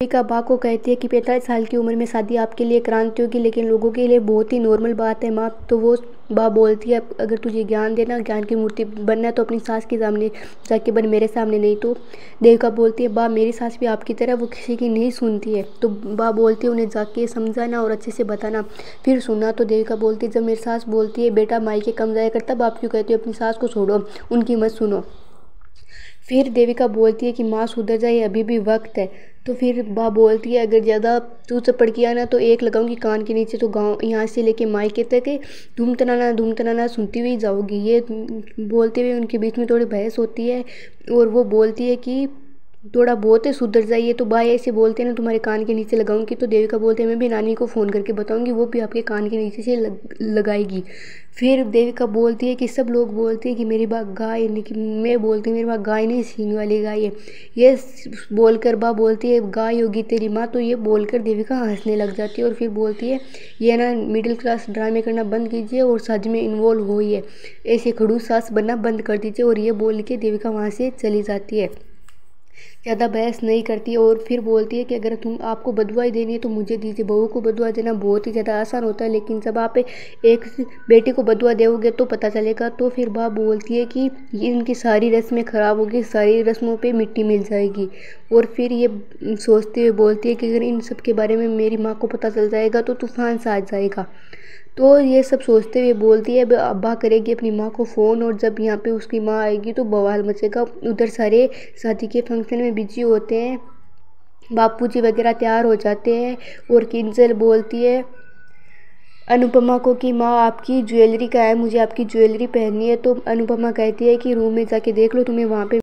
का बा को कहती है कि 45 साल की उम्र में शादी आपके लिए क्रांति होगी, लेकिन लोगों के लिए बहुत ही नॉर्मल बात है माँ। तो वो बा बोलती है, अगर तुझे ज्ञान देना, ज्ञान की मूर्ति बनना है तो अपनी सास के सामने जाके बन, मेरे सामने नहीं। तो देविका बोलती है, बा मेरी सास भी आपकी तरह वो किसी की नहीं सुनती है। तो बा बोलती है, उन्हें जाके समझाना और अच्छे से बताना, फिर सुनना। तो देविका बोलती है, जब मेरी सास बोलती है बेटा मायके कम जाया कर, तब आप क्यों कहती हो अपनी सास को छोड़ो, उनकी मत सुनो। फिर देविका बोलती है कि माँ सुधर जाए, अभी भी वक्त है। तो फिर माँ बोलती है, अगर ज़्यादा तू चपड़ किया ना तो एक लगाऊंगी कान के नीचे, तो गाँव यहाँ से लेके मायके तक धूम तनाना सुनती हुई जाओगी। ये बोलते हुए उनके बीच में थोड़ी बहस होती है और वो बोलती है कि थोड़ा बहुत है सुधर जाइए। तो बाई ऐसे बोलते हैं ना, तुम्हारे कान के नीचे लगाऊंगी। तो देविका बोलते हैं, मैं भी नानी को फ़ोन करके बताऊंगी, वो भी आपके कान के नीचे से लगाएगी। फिर देविका बोलती है कि सब लोग बोलते हैं कि मेरी बा गाय नहीं, कि मैं बोलती हूँ मेरी बा गाय नहीं सींग वाली गाय है। ये बोलकर बा बोलती है, गाय होगी तेरी माँ। तो ये बोलकर देविका हंसने लग जाती है और फिर बोलती है, ये ना मिडिल क्लास ड्रामे करना बंद कीजिए और सच में इन्वॉल्व होइए, ऐसे खड़ूस सास बनना बंद कर दीजिए। और ये बोल के देविका वहाँ से चली जाती है, ज़्यादा बहस नहीं करती। और फिर बोलती है कि अगर तुम आपको बदुआ ही देनी है तो मुझे दीजिए। बहू को बदुआ देना बहुत ही ज़्यादा आसान होता है, लेकिन जब आप एक बेटे को बदुआ दोगे तो पता चलेगा। तो फिर बाप बोलती है कि ये इनकी सारी रस्में ख़राब होगी, सारी रस्मों पे मिट्टी मिल जाएगी। और फिर ये सोचते हुए बोलती है कि अगर इन सब के बारे में मेरी माँ को पता चल जाएगा तो तूफान सा आ जाएगा। तो ये सब सोचते हुए बोलती है, अब्बा करेगी अपनी माँ को फ़ोन, और जब यहाँ पे उसकी माँ आएगी तो बवाल मचेगा। उधर सारे शादी के फंक्शन में बिजी होते हैं, बापूजी वगैरह तैयार हो जाते हैं। और किंजल बोलती है अनुपमा को कि माँ आपकी ज्वेलरी का है, मुझे आपकी ज्वेलरी पहननी है। तो अनुपमा कहती है कि रूम में जाके देख लो, तुम्हें वहाँ पे